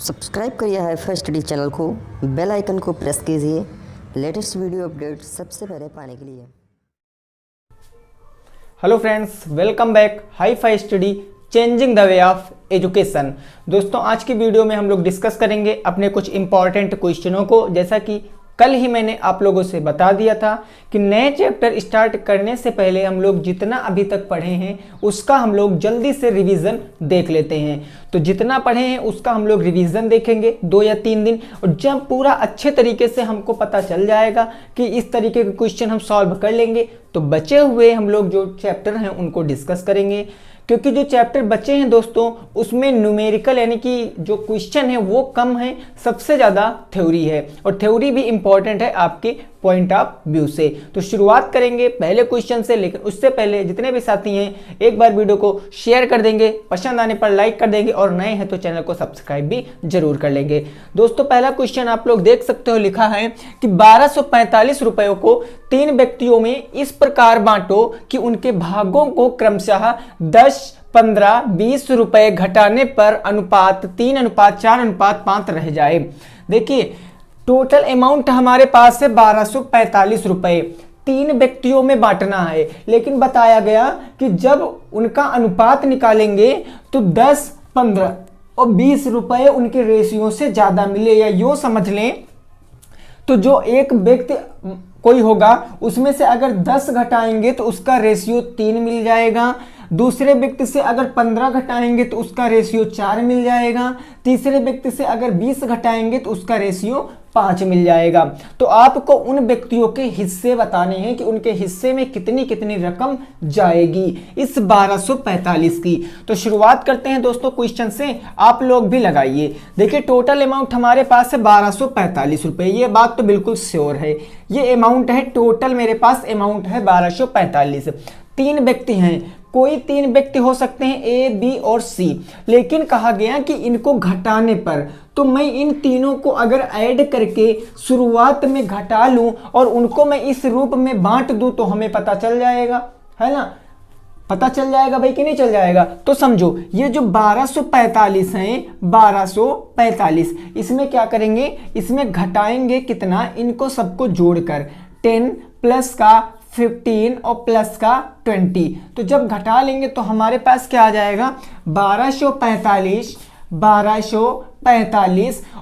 Subscribe करिए HiFi study channel को, bell icon को प्रेस कीजिए लेटेस्ट वीडियो अपडेट सबसे पहले पाने के लिए। Hello friends, welcome back HiFi study changing the way of education. दोस्तों, आज की वीडियो में हम लोग डिस्कस करेंगे अपने कुछ इंपॉर्टेंट क्वेश्चनों को। जैसा कि कल ही मैंने आप लोगों से बता दिया था कि नए चैप्टर स्टार्ट करने से पहले हम लोग जितना अभी तक पढ़े हैं उसका हम लोग जल्दी से रिवीजन देख लेते हैं। तो जितना पढ़े हैं उसका हम लोग रिवीजन देखेंगे 2 या 3 दिन, और जब पूरा अच्छे तरीके से हमको पता चल जाएगा कि इस तरीके के क्वेश्चन हम सॉल्व कर लेंगे तो बचे हुए हम लोग जो चैप्टर हैं उनको डिस्कस करेंगे। क्योंकि जो चैप्टर बचे हैं दोस्तों उसमें न्यूमेरिकल यानी कि जो क्वेश्चन है वो कम है, सबसे ज़्यादा थ्योरी है, और थ्योरी भी इंपॉर्टेंट है आपके पॉइंट ऑफ व्यू से। तो शुरुआत करेंगे पहले क्वेश्चन से, लेकिन उससे पहले जितने भी साथी हैं एक बार वीडियो को शेयर कर देंगे, पसंद आने पर लाइक कर देंगे, और नए हैं तो चैनल को सब्सक्राइब भी जरूर कर लेंगे। दोस्तों, पहला क्वेश्चन आप लोग देख सकते हो, लिखा है कि 1245 रुपयों को 3 व्यक्तियों में इस प्रकार बांटो कि उनके भागों को क्रमशः 10, 15, 20 रुपए घटाने पर अनुपात 3:4:5 रह जाए। देखिए, टोटल अमाउंट हमारे पास है 1245 रुपए, 3 व्यक्तियों में बांटना है, लेकिन बताया गया कि जब उनका अनुपात निकालेंगे तो 10, 15 और 20 रुपए उनके रेशियो से ज्यादा मिले, या यूं समझ लें तो जो एक व्यक्ति कोई होगा उसमें से अगर 10 घटाएंगे तो उसका रेशियो 3 मिल जाएगा, दूसरे व्यक्ति से अगर 15 घटाएंगे तो उसका रेशियो 4 मिल जाएगा, तीसरे व्यक्ति से अगर 20 घटाएंगे तो उसका रेशियो 5 मिल जाएगा। तो आपको उन व्यक्तियों के हिस्से बताने हैं कि उनके हिस्से में कितनी कितनी रकम जाएगी इस 1245 की। तो शुरुआत करते हैं दोस्तों क्वेश्चन से, आप लोग भी लगाइए। देखिए, टोटल अमाउंट हमारे पास है 1245 रुपए, ये बात तो बिल्कुल श्योर है, ये अमाउंट है, टोटल मेरे पास अमाउंट है 1245। 3 व्यक्ति हैं, कोई 3 व्यक्ति हो सकते हैं ए, बी और सी, लेकिन कहा गया कि इनको घटाने पर, तो मैं इन तीनों को अगर ऐड करके शुरुआत में घटा लूं और उनको मैं इस रूप में बांट दूं तो हमें पता चल जाएगा, है ना? पता चल जाएगा भाई कि नहीं चल जाएगा? तो समझो, ये जो 1245 हैं, 1245, इसमें क्या करेंगे, इसमें घटाएंगे कितना, इनको सबको जोड़कर 10 प्लस का 15 और प्लस का 20। तो जब घटा लेंगे तो हमारे पास क्या आ जाएगा, 1245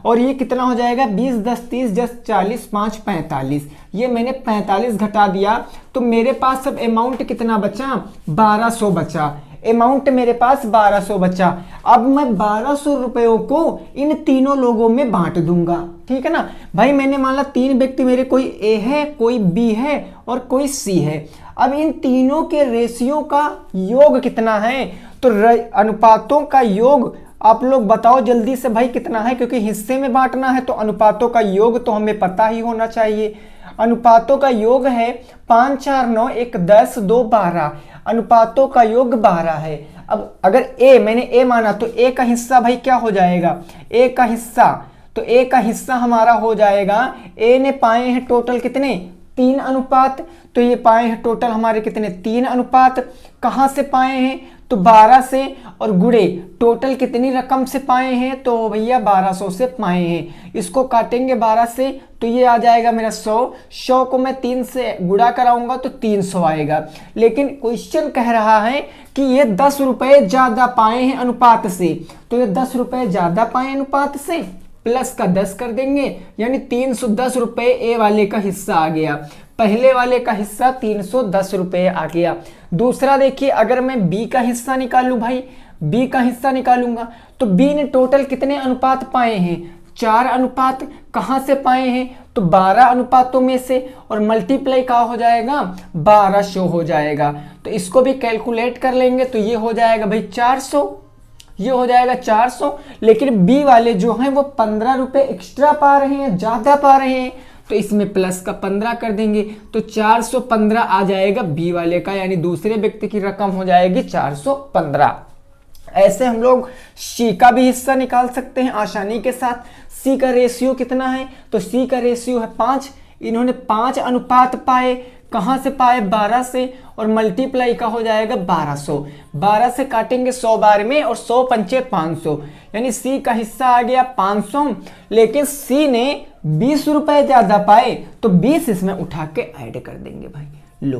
और ये कितना हो जाएगा, 20, 10, 30, 10, 40, 5, 45। ये मैंने 45 घटा दिया तो मेरे पास अब अमाउंट कितना बचा, 1200 बचा। अमाउंट मेरे पास 1200 बचा। अब मैं 1200 रुपयों को इन तीनों लोगों में बांट दूंगा, ठीक है ना भाई? मैंने मान ला 3 व्यक्ति मेरे, कोई ए है, कोई बी है और कोई सी है। अब इन तीनों के रेशियो का योग कितना है, तो अनुपातों का योग आप लोग बताओ जल्दी से भाई कितना है, क्योंकि हिस्से में बांटना है तो अनुपातों का योग तो हमें पता ही होना चाहिए। अनुपातों का योग है 5, 4, 9, 1, 10, 2, 12। अनुपातों का योग 12 है। अब अगर ए, मैंने ए माना तो ए का हिस्सा भाई क्या हो जाएगा, ए का हिस्सा, तो ए का हिस्सा हमारा हो जाएगा, ए ने पाए हैं टोटल कितने, 3 अनुपात, तो ये पाए हैं टोटल हमारे कितने, 3 अनुपात। कहां से पाए हैं, तो 12 से, और गुणे टोटल कितनी रकम से पाए हैं, तो भैया 1200 से पाए हैं। इसको काटेंगे 12 से तो ये आ जाएगा मेरा 100 को मैं 3 से गुणा कराऊंगा तो 300 आएगा। लेकिन क्वेश्चन कह रहा है कि ये 10 रुपए ज्यादा पाए हैं अनुपात से, तो ये 10 रुपए ज्यादा पाए अनुपात से, प्लस का 10 कर देंगे, यानी 310 रुपए ए वाले का हिस्सा आ गया। पहले वाले का हिस्सा 310 रुपए आ गया। दूसरा देखिए, अगर मैं बी का हिस्सा निकालूं भाई, बी का हिस्सा निकालूंगा तो बी ने टोटल कितने अनुपात पाए हैं, 4 अनुपात। कहां से पाए हैं, तो 12 अनुपातों में से, और मल्टीप्लाई का हो जाएगा 1200 हो जाएगा। तो इसको भी कैलकुलेट कर लेंगे तो ये हो जाएगा भाई 400, ये हो जाएगा 400। लेकिन बी वाले जो हैं वो 15 रुपए एक्स्ट्रा पा रहे हैं, ज्यादा पा रहे हैं, तो इसमें प्लस का 15 कर देंगे तो 415 आ जाएगा बी वाले का, यानी दूसरे व्यक्ति की रकम हो जाएगी 415। ऐसे हम लोग सी का भी हिस्सा निकाल सकते हैं आसानी के साथ। सी का रेशियो कितना है, तो सी का रेशियो है 5, इन्होंने 5 अनुपात पाए, कहाँ से पाए 12 से, और मल्टीप्लाई का हो जाएगा 1200। 12 से काटेंगे 100 बार में और 100 पंचे 500, यानी सी का हिस्सा आ गया 500, लेकिन सी ने 20 रुपए ज्यादा पाए तो 20 इसमें उठा के ऐड कर देंगे भाई। लो,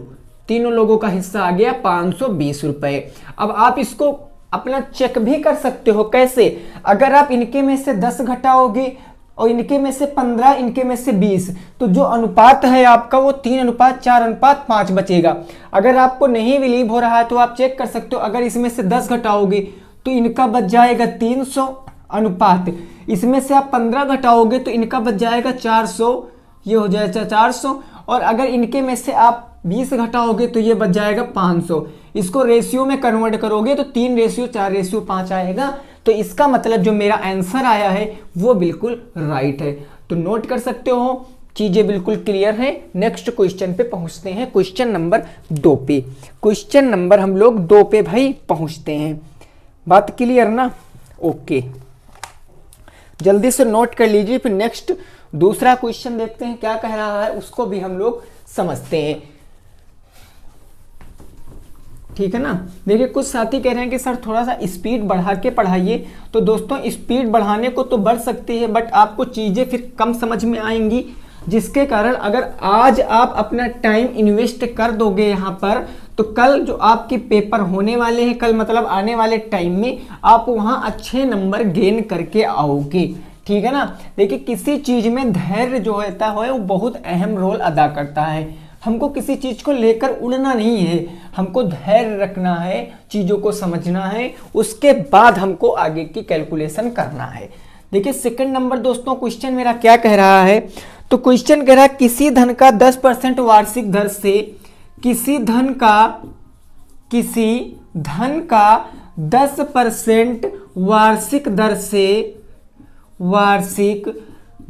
तीनों लोगों का हिस्सा आ गया 520 रुपए। अब आप इसको अपना चेक भी कर सकते हो। कैसे? अगर आप इनके में से 10 घटाओगे और इनके में से 15, इनके में से 20, तो जो अनुपात है आपका वो 3:4:5 बचेगा। अगर आपको नहीं बिलीव हो रहा है तो आप चेक कर सकते हो। अगर इसमें से 10 घटाओगे तो इनका बच जाएगा 300 अनुपात, इसमें से आप 15 घटाओगे तो इनका बच जाएगा 400, ये हो जाएगा 400, और अगर इनके में से आप 20 घटाओगे तो ये बच जाएगा 500। इसको रेशियो में कन्वर्ट करोगे तो 3:4:5 आएगा। तो इसका मतलब जो मेरा आंसर आया है वो बिल्कुल राइट है। तो नोट कर सकते हो, चीजें बिल्कुल क्लियर है। नेक्स्ट क्वेश्चन पे पहुंचते हैं, क्वेश्चन नंबर 2 पे। क्वेश्चन नंबर हम लोग 2 पे भाई पहुंचते हैं। बात क्लियर ना? ओके, जल्दी से नोट कर लीजिए, फिर नेक्स्ट दूसरा क्वेश्चन देखते हैं क्या कह रहा है, उसको भी हम लोग समझते हैं। ठीक है ना? देखिए, कुछ साथी कह रहे हैं कि सर थोड़ा सा स्पीड बढ़ा के पढ़ाइए। तो दोस्तों, स्पीड बढ़ाने को तो बढ़ सकती है, बट आपको चीज़ें फिर कम समझ में आएंगी, जिसके कारण अगर आज आप अपना टाइम इन्वेस्ट कर दोगे यहाँ पर, तो कल जो आपके पेपर होने वाले हैं, कल मतलब आने वाले टाइम में आप वहाँ अच्छे नंबर गेन करके आओगे। ठीक है ना? देखिए, किसी चीज़ में धैर्य जो होता है वो बहुत अहम रोल अदा करता है। हमको किसी चीज को लेकर उड़ना नहीं है, हमको धैर्य रखना है, चीजों को समझना है, उसके बाद हमको आगे की कैलकुलेशन करना है। देखिए, सेकंड नंबर दोस्तों क्वेश्चन मेरा क्या कह रहा है, तो क्वेश्चन कह रहा है किसी धन का 10% वार्षिक दर से, किसी धन का 10% वार्षिक दर से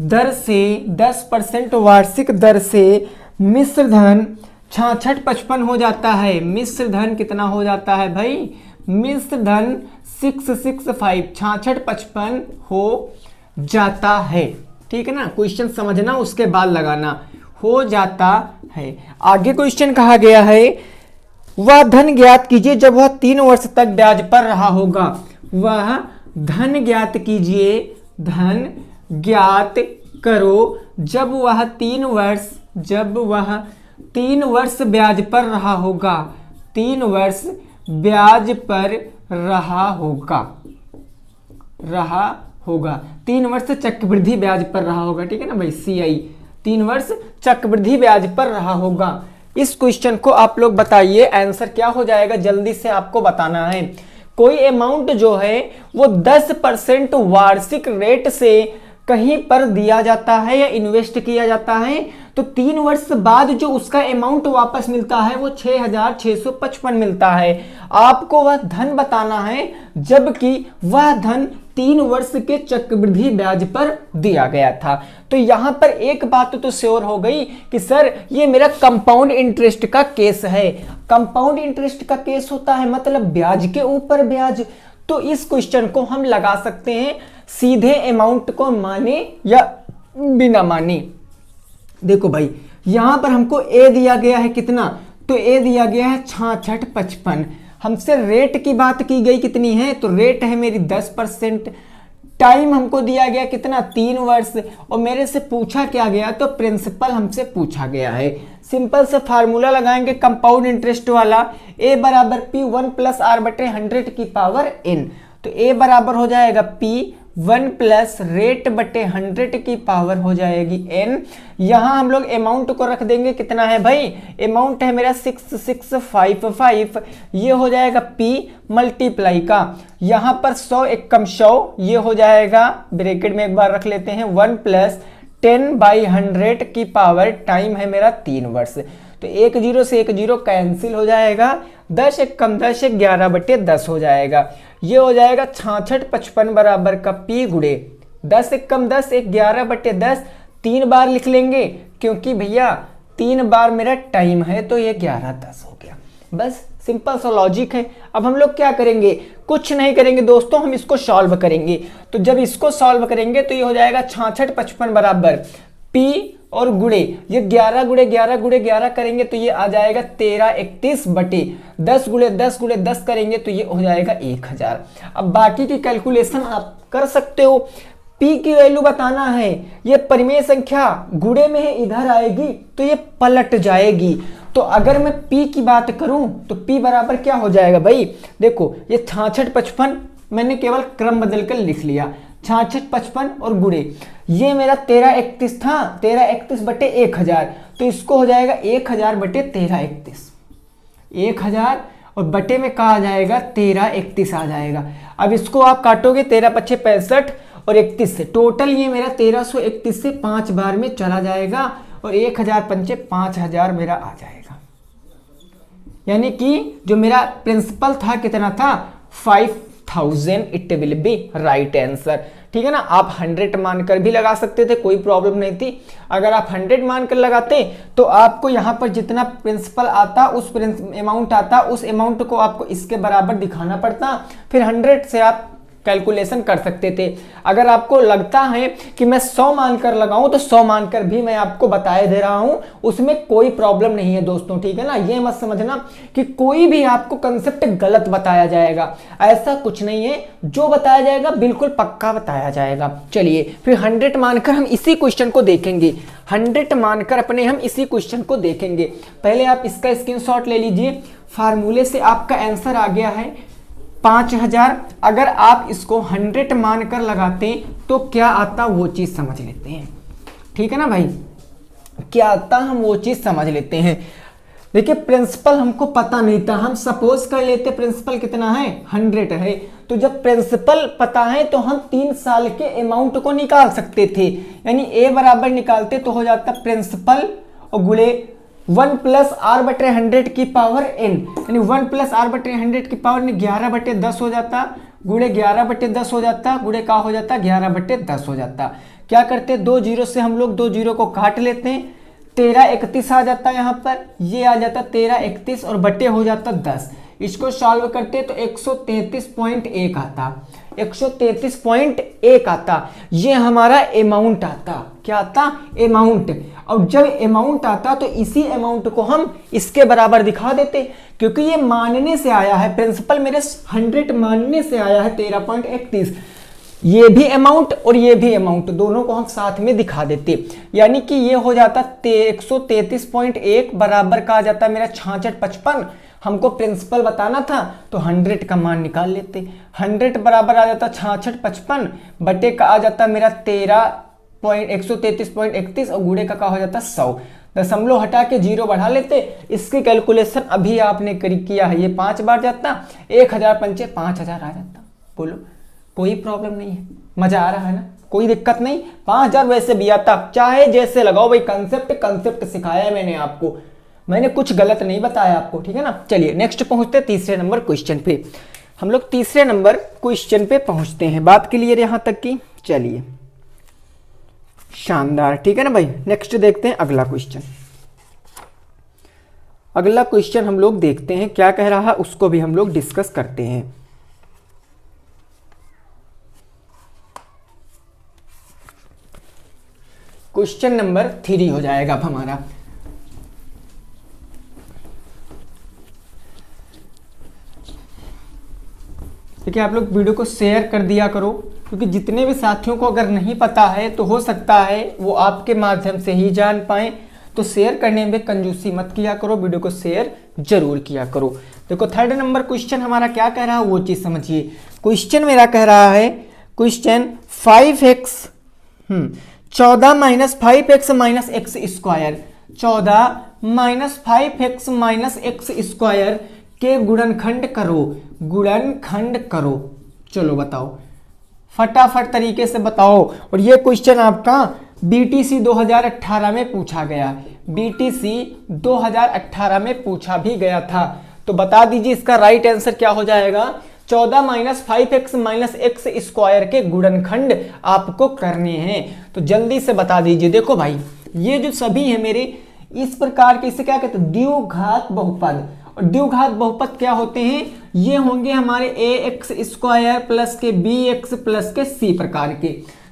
10% वार्षिक दर से मिश्र धन 6655 हो जाता है। मिश्र धन कितना हो जाता है भाई? मिश्र धन 665 6655 हो जाता है। ठीक है ना? क्वेश्चन समझना, उसके बाद लगाना, हो जाता है। आगे क्वेश्चन कहा गया है, वह धन ज्ञात कीजिए जब वह 3 वर्ष तक ब्याज पर रहा होगा। वह धन ज्ञात कीजिए, धन ज्ञात करो जब वह 3 वर्ष ब्याज पर रहा होगा। 3 वर्ष ब्याज पर रहा होगा 3 वर्ष चक्रवृद्धि ब्याज पर रहा होगा। ठीक है ना भाई? CI 3 वर्ष चक्रवृद्धि ब्याज पर रहा होगा। इस क्वेश्चन को आप लोग बताइए, आंसर क्या हो जाएगा, जल्दी से आपको बताना है। कोई अमाउंट जो है वो 10% वार्षिक रेट से कहीं पर दिया जाता है या इन्वेस्ट किया जाता है, तो 3 वर्ष बाद जो उसका अमाउंट वापस मिलता है वो 6655 मिलता है। आपको वह धन बताना है जबकि वह धन 3 वर्ष के चक्रवृद्धि ब्याज पर दिया गया था। तो यहां पर एक बात तो श्योर हो गई कि सर ये मेरा कंपाउंड इंटरेस्ट का केस है। कंपाउंड इंटरेस्ट का केस होता है मतलब ब्याज के ऊपर ब्याज। तो इस क्वेश्चन को हम लगा सकते हैं सीधे अमाउंट को माने या बिना माने। देखो भाई, यहां पर हमको ए दिया गया है कितना, तो ए दिया गया है 6655। हमसे रेट की बात की गई कितनी है, तो रेट है मेरी 10%। टाइम हमको दिया गया कितना, 3 वर्ष, और मेरे से पूछा क्या गया, तो प्रिंसिपल हमसे पूछा गया है। सिंपल से फार्मूला लगाएंगे कंपाउंड इंटरेस्ट वाला, a बराबर P1 + R/100 की पावर n। तो a बराबर हो जाएगा P1 प्लस रेट बटे 100 की पावर हो जाएगी n। यहां हम लोग अमाउंट को रख देंगे, कितना है भाई, अमाउंट है मेरा 6655, ये हो जाएगा P मल्टीप्लाई का, यहां पर 100 एकम 100, ये हो जाएगा ब्रैकेट में एक बार रख लेते हैं 1 + 10/100 की पावर, टाइम है मेरा 3 वर्ष। तो 1 0 से 1 0 कैंसिल हो जाएगा, 10 एकम 10, 11/10 हो जाएगा। ये हो जाएगा 6655 बराबर का P गुणे 10 एकम 10, 11/10, 3 बार लिख लेंगे क्योंकि भैया 3 बार मेरा टाइम है, तो ये 11/10 हो गया। बस सिंपल सा लॉजिक है। अब हम लोग क्या करेंगे, कुछ नहीं करेंगे दोस्तों, हम इसको सॉल्व करेंगे। तो जब इसको सॉल्व करेंगे तो ये हो जाएगा 6655 बराबर P और गुणे, ये 11 गुणे 11 गुणे 11 करेंगे तो ये आ जाएगा 1331 बटे 10 गुणे 10 गुणे 10 करेंगे तो ये हो जाएगा 1000। अब बाकी की कैलकुलेशन आप कर सकते हो। P की वैल्यू बताना है, ये परिमेय संख्या गुणे में है, इधर आएगी तो ये पलट जाएगी। तो अगर मैं P की बात करूं तो P बराबर क्या हो जाएगा भाई, देखो ये 66 55 मैंने केवल क्रम बदल कर लिख लिया, 66 55 और गुणे, ये मेरा 1331 था, 1331 बटे 1000, तो इसको हो जाएगा 1000 बटे 1331, 1000 और बटे में कहा जाएगा 1331 आ जाएगा। अब इसको आप काटोगे 13 पच्छे 65 और 31 से, टोटल ये मेरा 1331 से 5 बार में चला जाएगा और 1000 पंचे 5000 मेरा आ जाएगा। यानी कि जो मेरा प्रिंसिपल था कितना था 5000, it will be right answer. ठीक है ना, आप 100 मानकर भी लगा सकते थे, कोई प्रॉब्लम नहीं थी। अगर आप 100 मानकर लगाते तो आपको यहाँ पर जितना प्रिंसिपल आता, उस अमाउंट आता, उस अमाउंट को आपको इसके बराबर दिखाना पड़ता, फिर 100 से आप कैलकुलेशन कर सकते थे। अगर आपको लगता है कि मैं 100 मानकर लगाऊं तो 100 मानकर भी मैं आपको बताए दे रहा हूं, उसमें कोई प्रॉब्लम नहीं है दोस्तों। ठीक है ना, ये मत समझना कि कोई भी आपको कंसेप्ट गलत बताया जाएगा, ऐसा कुछ नहीं है। जो बताया जाएगा बिल्कुल पक्का बताया जाएगा। चलिए फिर 100 मानकर हम इसी क्वेश्चन को देखेंगे, 100 मानकर अपने हम इसी क्वेश्चन को देखेंगे। पहले आप इसका स्क्रीनशॉट ले लीजिए। फार्मूले से आपका आंसर आ गया है 5000। अगर आप इसको 100 मानकर लगाते तो क्या आता वो चीज समझ लेते हैं। ठीक है ना भाई, क्या आता हम वो चीज समझ लेते हैं। देखिए प्रिंसिपल हमको पता नहीं था, हम सपोज कर लेते प्रिंसिपल कितना है 100 है, तो जब प्रिंसिपल पता है तो हम 3 साल के अमाउंट को निकाल सकते थे। यानी ए बराबर निकालते तो हो जाता प्रिंसिपल और गुणे 1 प्लस आर बटे 100 की पावर n, यानी 1 प्लस आर बटे 100 की पावर ने 11 बटे 10 हो जाता, गुणे 11 बटे 10 हो जाता, गुणे का हो जाता 11 बटे 10 हो जाता। क्या करते, 2 जीरो से हम लोग 2 जीरो को काट लेते हैं, 1331 आ जाता यहाँ पर, ये आ जाता 1331 और बटे हो जाता 10। इसको सॉल्व करते तो 133.1 आता, 133.1 आता, ये हमारा अमाउंट आता। क्या आता, अमाउंट। और जब अमाउंट आता तो इसी अमाउंट को हम इसके बराबर दिखा देते, क्योंकि ये मानने से आया है, प्रिंसिपल मेरे 100 मानने से आया है 13.31, ये भी अमाउंट और ये भी अमाउंट, दोनों को हम साथ में दिखा देते। यानी कि ये हो जाता 133.1 बराबर का आ जाता मेरा 66 55। हमको प्रिंसिपल बताना था तो 100 का मान निकाल लेते, 100 बराबर आ जाता 66 55 बटे का आ जाता मेरा 133.31 और गुणे का हो जाता 100। दशमलव हटा के जीरो बढ़ा लेते। इसकी कैलकुलेशन अभी आपने किया है, ये 5 बार जाता, 1000 पंचे 5000 आ जाता। बोलो कोई प्रॉब्लम नहीं है, मजा आ रहा है ना, कोई दिक्कत नहीं। 5000 वैसे भी आता, चाहे जैसे लगाओ भाई। कंसेप्ट सिखाया है मैंने आपको, मैंने कुछ गलत नहीं बताया आपको। ठीक है ना, चलिए नेक्स्ट पहुंचते हैं तीसरे नंबर क्वेश्चन पे। हम लोग तीसरे नंबर क्वेश्चन पे पहुंचते हैं, बात क्लियर यहां तक की। चलिए शानदार, ठीक है ना भाई। नेक्स्ट देखते हैं अगला क्वेश्चन। अगला क्वेश्चन हम लोग देखते हैं क्या कह रहा है, उसको भी हम लोग डिस्कस करते हैं। क्वेश्चन नंबर 3 हो जाएगा अब हमारा। देखिए आप लोग वीडियो को शेयर कर दिया करो, क्योंकि जितने भी साथियों को अगर नहीं पता है तो हो सकता है वो आपके माध्यम से ही जान पाए। तो शेयर करने में कंजूसी मत किया करो, वीडियो को शेयर जरूर किया करो। देखो थर्ड नंबर क्वेश्चन हमारा क्या कह रहा है वो चीज समझिए। क्वेश्चन मेरा कह रहा है, question 5x 14 minus 5x minus x square, 14 minus 5x minus x square के गुणनखंड करो, गुणनखंड करो। चलो बताओ, फटाफट तरीके से बताओ। और ये क्वेश्चन आपका बीटीसी 2018 में पूछा गया, बीटीसी 2018 में पूछा भी गया था। तो बता दीजिए इसका राइट आंसर क्या हो जाएगा। 14 minus 5x minus x square के गुणनखंड आपको करने हैं, तो जल्दी से बता दीजिए। देखो भाई ये जो सभी है मेरे इस प्रकार के, इसे क्या कहते हैं, द्विघात बहुपद। और द्विघात बहुपद क्या होते हैं, ये होंगे हमारे ax स्क्वायर प्लस के bx प्लस के c प्रकार के।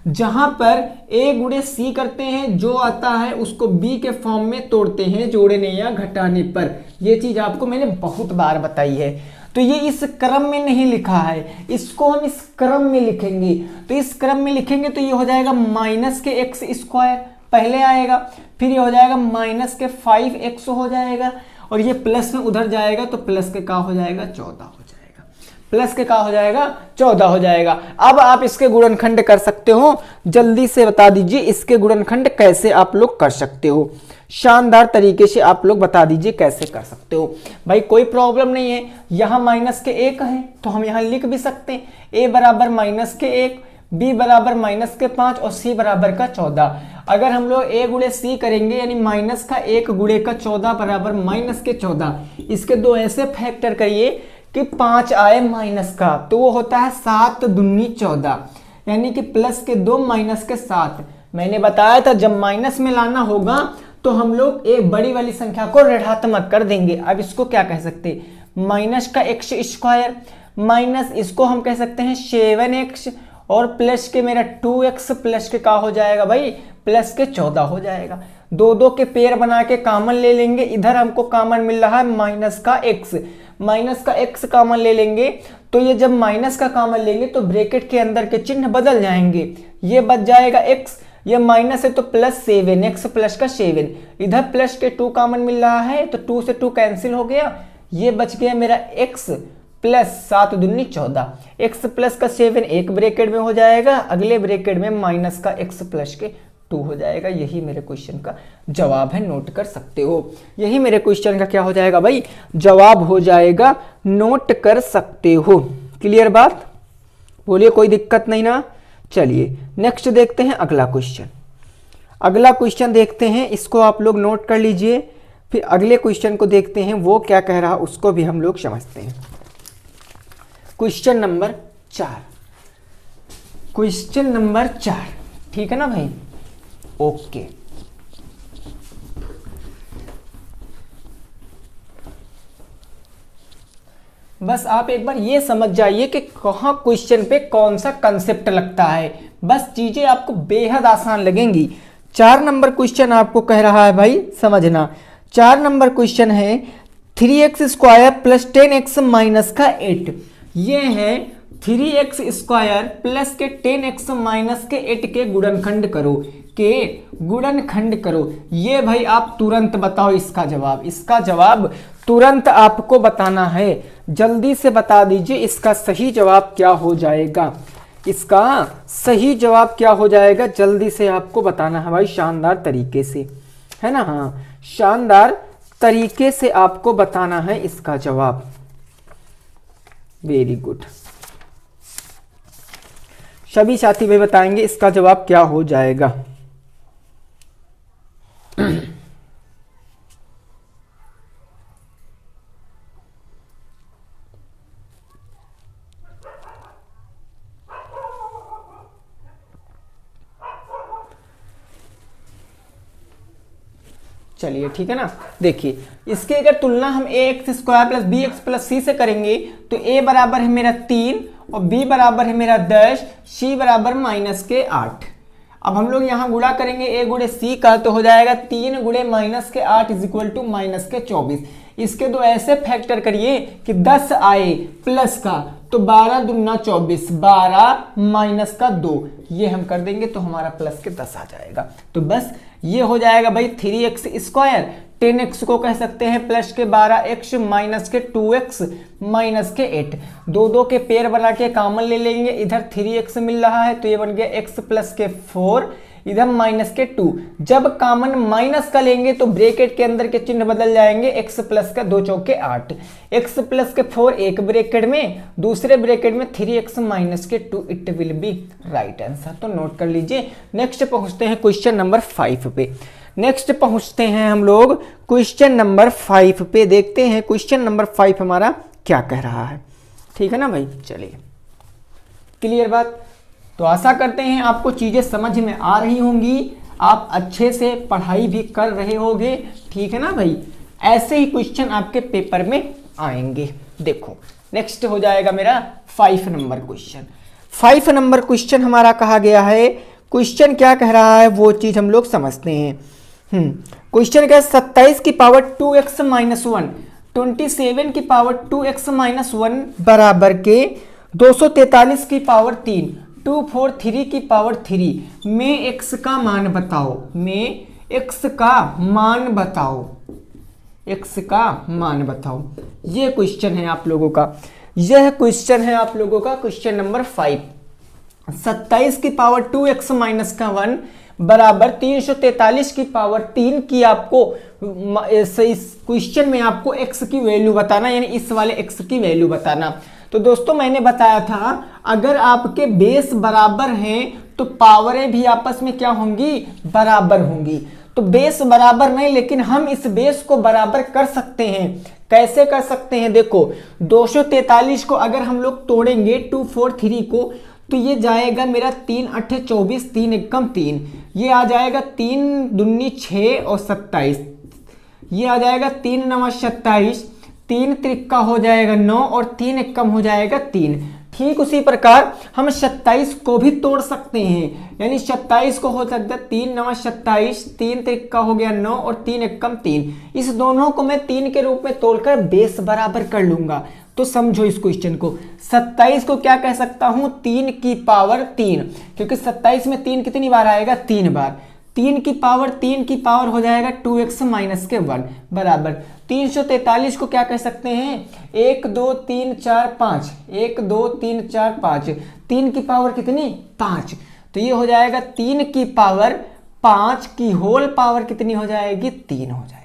जहां पर a गुणे c करते हैं, जो आता है उसको b के फॉर्म में तोड़ते हैं जोड़ने या घटाने पर। ये चीज आपको मैंने बहुत बार बताई है। तो ये इस क्रम में नहीं लिखा है, इसको हम इस क्रम में लिखेंगे। तो इस क्रम में लिखेंगे तो ये हो जाएगा माइनस के एक्स स्क्वायर पहले आएगा, फिर ये हो जाएगा माइनस के 5x हो जाएगा, और ये प्लस में उधर जाएगा तो प्लस के का हो जाएगा 14 हो जाएगा, प्लस के का हो जाएगा 14 हो जाएगा। अब आप इसके गुणनखंड कर सकते हो, जल्दी से बता दीजिए इसके गुणनखंड कैसे आप लोग कर सकते हो, शानदार तरीके से आप लोग बता दीजिए कैसे कर सकते हो। भाई कोई प्रॉब्लम नहीं है, यहाँ माइनस के 1 है तो हम यहाँ लिख भी सकते हैं, a बराबर माइनस के 1, b बराबर माइनस के 5 और c बराबर का 14। अगर हम लोग a गुणे c करेंगे यानी माइनस का 1 गुणे का 14 बराबर माइनस के 14, इसके दो ऐसे फैक्टर करिए कि 5 आए माइनस का, तो वो होता है 7 दूनी 14, यानी कि प्लस के 2 माइनस के 7। मैंने बताया था जब माइनस में लाना होगा तो हम लोग एक बड़ी वाली संख्या को ऋणात्मक कर देंगे। अब इसको क्या कह सकते हैं, माइनस का एक्स स्क्वायर माइनस इसको हम कह सकते हैं 7x, और प्लस के मेरा 2x प्लस के का हो जाएगा भाई प्लस के 14 हो जाएगा। दो दो के पेयर बना के कॉमन ले लेंगे, इधर हमको कॉमन मिल रहा है माइनस का x कॉमन ले लेंगे। तो ये जब माइनस का कॉमन लेंगे तो ब्रैकेट के अंदर के चिन्ह बदल जाएंगे, ये बच जाएगा x, ये माइनस है तो प्लस 7x प्लस का 7, इधर प्लस के 2 कॉमन मिल रहा है तो 2 से 2 कैंसिल हो गया, ये बच गया मेरा x प्लस 7 दूनी 14, x प्लस का 7 एक ब्रैकेट में हो जाएगा, अगले ब्रैकेट में माइनस का x प्लस के 2 हो जाएगा। यही मेरे क्वेश्चन का जवाब है, नोट कर सकते हो। यही मेरे क्वेश्चन का क्या हो जाएगा भाई, जवाब हो जाएगा, नोट कर सकते हो। क्लियर बात, बोलिए कोई दिक्कत नहीं ना। चलिए नेक्स्ट देखते हैं अगला क्वेश्चन। अगला क्वेश्चन देखते हैं, इसको आप लोग नोट कर लीजिए, फिर अगले क्वेश्चन को देखते हैं वो क्या कह रहा उसको भी हम लोग समझते हैं। क्वेश्चन नंबर 4, क्वेश्चन नंबर 4, ठीक है ना भाई, ओके। बस आप एक बार ये समझ जाइए कि कहाँ क्वेश्चन पे कौन सा कंसेप्ट लगता है, बस चीजें आपको बेहद आसान लगेंगी। 4 नंबर क्वेश्चन आपको कह रहा है भाई समझना। 4 नंबर क्वेश्चन है 3x square plus 10x minus का 8। ये है 3x स्क्वायर प्लस के 10x माइनस के 8 के गुणनखंड करो, ये भाई आप तुरंत बताओ इसका जवाब, इसका जवाब तुरंत आपको बताना है, जल्दी से बता दीजिए इसका सही जवाब क्या हो जाएगा, इसका सही जवाब क्या हो जाएगा, जल्दी से आपको बताना है भाई, शानदार तरीके से, है ना, हाँ शानदार तरीके से आपको बताना है इसका जवाब। वेरी गुड, सभी साथी भाई बताएंगे इसका जवाब क्या हो जाएगा। चलिए ठीक है ना, देखिए इसके अगर तुलना हम ax square plus b x plus c से करेंगे तो a बराबर है मेरा 3 और b बराबर है मेरा 10, c बराबर माइनस के 8। अब हम लोग यहाँ गुणा करेंगे a गुणे c का, तो हो जाएगा 3 गुणे माइनस के 8 इज इक्वल टू माइनस के 24। इसके दो ऐसे फैक्टर करिए कि 10 आए प्लस का तो 12 दूना 24, 12 माइनस का 2, ये हम कर देंगे तो हमारा प्लस के 10 आ जाएगा। तो बस ये हो जाएगा भाई 3x स्क्वायर, 10x को कह सकते हैं प्लस के 12x माइनस के 2x माइनस के 8, दो दो के पेयर बना के कॉमन ले लेंगे, इधर 3x मिल रहा है तो ये बन गया x प्लस के 4, इधर माइनस के 2। जब कॉमन माइनस का लेंगे तो ब्रैकेट के अंदर के चिन्ह बदल जाएंगे, x प्लस का 2 चौके 8, x प्लस के 4 एक ब्रैकेट में, दूसरे ब्रैकेट में 3x माइनस के 2, it will be right answer. तो नोट कर लीजिए। नेक्स्ट पहुंचते हैं क्वेश्चन नंबर 5 पे। नेक्स्ट पहुंचते हैं हम लोग क्वेश्चन नंबर 5 पे, देखते हैं क्वेश्चन नंबर 5 हमारा क्या कह रहा है, ठीक है ना भाई। चलिए क्लियर बात, तो आशा करते हैं आपको चीजें समझ में आ रही होंगी, आप अच्छे से पढ़ाई भी कर रहे होंगे, ठीक है ना भाई। ऐसे ही क्वेश्चन आपके पेपर में आएंगे। देखो नेक्स्ट हो जाएगा मेरा 5 नंबर क्वेश्चन। 5 नंबर क्वेश्चन हमारा कहा गया है क्वेश्चन क्या कह रहा है वो चीज हम लोग समझते हैं। क्वेश्चन क्या है, 27 की पावर 2x माइनस 1, 27 की पावर 2x माइनस 1 बराबर के 243 की पावर 3, 243 की पावर 3 में x का मान बताओ, में x का मान बताओ, x का मान बताओ। ये क्वेश्चन है आप लोगों का, यह क्वेश्चन है आप लोगों का क्वेश्चन नंबर 5। 27 की पावर 2x माइनस का 1 बराबर 343 की पावर 3 की आपको इस क्वेश्चन में आपको x की वैल्यू बताना, यानी इस वाले x की वैल्यू बताना। तो दोस्तों मैंने बताया था अगर आपके बेस बराबर हैं तो पावरें भी आपस में क्या होंगी, बराबर होंगी। तो बेस बराबर नहीं, लेकिन हम इस बेस को बराबर कर सकते हैं। कैसे कर सकते हैं, देखो 243 को अगर हम लोग तोड़ेंगे 243 को, तो ये जाएगा मेरा 3 8 24, 3 एकम 3, ये आ जाएगा 3 दूनी 6 और 27, ये आ जाएगा 3 9 27, 3 त्रिक्का हो जाएगा 9 और 3 एकम हो जाएगा 3। ठीक उसी प्रकार हम 27 को भी तोड़ सकते हैं, यानी 27 को हो सकता है 3 9 27, 3 त्रिक्का हो गया 9 और 3 एकम 3। इस दोनों को मैं 3 के रूप में तोड़कर बेस बराबर कर लूंगा। तो समझो इस क्वेश्चन को, 27 को क्या कह सकता हूं, 3 की पावर 3, क्योंकि 27 में 3 कितनी बार आएगा, 3 बार। 3 की पावर हो जाएगा 2x माइनस के 1 बराबर 343 को क्या कह सकते हैं, 1 2 3 4 5, 1 2 3 4 5, 3 की पावर कितनी, 5। तो ये हो जाएगा 3 की पावर 5 की होल पावर कितनी हो जाएगी, 3 हो जाएगी।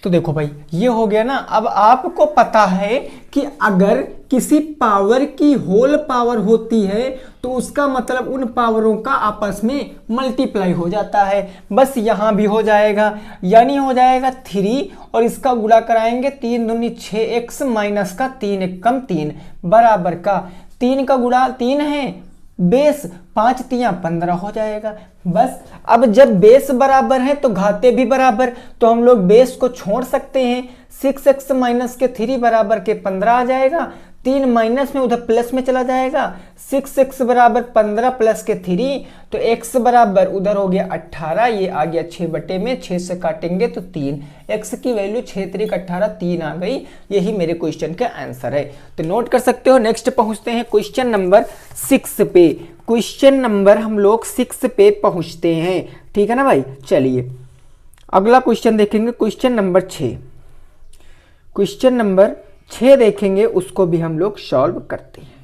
तो देखो भाई ये हो गया ना। अब आपको पता है कि अगर किसी पावर की होल पावर होती है तो उसका मतलब उन पावरों का आपस में मल्टीप्लाई हो जाता है। बस यहाँ भी हो जाएगा, यानी हो जाएगा 3 और इसका गुणा कराएंगे 3 दूनी 6x माइनस का 3 एकम 3 बराबर का 3 का गुणा 3 है, बेस 5 तियां 15 हो जाएगा। बस अब जब बेस बराबर है तो घाते भी बराबर, तो हम लोग बेस को छोड़ सकते हैं। 6x माइनस के 3 बराबर के 15 आ जाएगा, 3 माइनस में उधर प्लस में चला जाएगा, 6x बराबर 15 प्लस के 3, तो x बराबर उधर हो गया 18, ये आ गया 6 बटे में, 6 से काटेंगे तो 3, x की वैल्यू 6 3 18 3 आ गई। यही मेरे क्वेश्चन का आंसर है, तो नोट कर सकते हो। नेक्स्ट पहुंचते हैं क्वेश्चन नंबर 6 पे। क्वेश्चन नंबर हम लोग 6 पे पहुंचते हैं, ठीक है ना भाई। चलिए अगला क्वेश्चन देखेंगे, क्वेश्चन नंबर 6। क्वेश्चन नंबर 6 देखेंगे, उसको भी हम लोग सॉल्व करते हैं।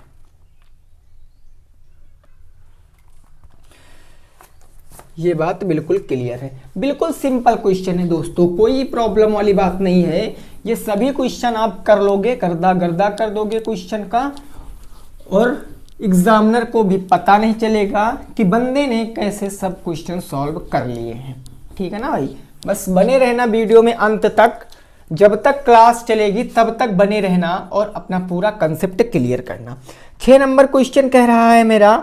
ये बात बिल्कुल क्लियर है, बिल्कुल सिंपल क्वेश्चन है दोस्तों, कोई प्रॉब्लम वाली बात नहीं है। ये सभी क्वेश्चन आप कर लोगे, गर्दा गर्दा कर दोगे क्वेश्चन का, और एग्जामिनर को भी पता नहीं चलेगा कि बंदे ने कैसे सब क्वेश्चन सॉल्व कर लिए हैं, ठीक है ना भाई। बस बने रहना वीडियो में अंत तक, जब तक क्लास चलेगी तब तक बने रहना और अपना पूरा कंसेप्ट क्लियर करना। 6 नंबर क्वेश्चन कह रहा है मेरा,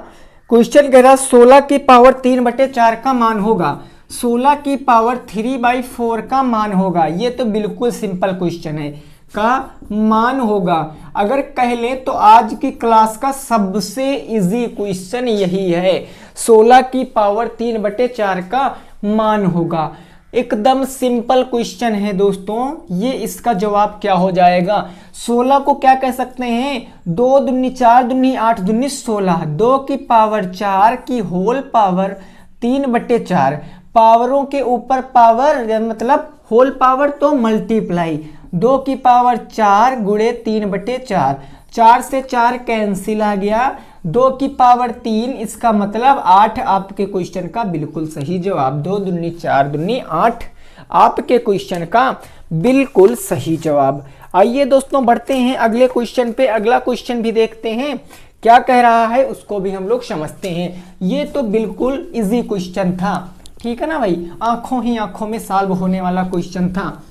क्वेश्चन कह रहा 16 की पावर 3/4 का मान होगा, 16 की पावर 3/4 का मान होगा। ये तो बिल्कुल सिंपल क्वेश्चन है, का मान होगा। अगर कह ले तो आज की क्लास का सबसे इजी क्वेश्चन यही है, 16 की पावर 3/4 का मान होगा। एकदम सिंपल क्वेश्चन है दोस्तों। ये इसका जवाब क्या हो जाएगा, 16 को क्या कह सकते हैं, 2 दूनी 4 दूनी 8 दूनी 16, 2 की पावर 4 की होल पावर 3/4, पावरों के ऊपर पावर मतलब होल पावर तो मल्टीप्लाई, 2 की पावर 4 गुणे 3/4, 4 से 4 कैंसिल आ गया, 2 की पावर 3, इसका मतलब 8 आपके क्वेश्चन का बिल्कुल सही जवाब। 2 दूनी 4 दूनी 8 आपके क्वेश्चन का बिल्कुल सही जवाब। आइए दोस्तों बढ़ते हैं अगले क्वेश्चन पे। अगला क्वेश्चन भी देखते हैं क्या कह रहा है, उसको भी हम लोग समझते हैं। ये तो बिल्कुल इजी क्वेश्चन था, ठीक है ना भाई, आंखों ही आंखों में सॉल्व होने वाला क्वेश्चन था।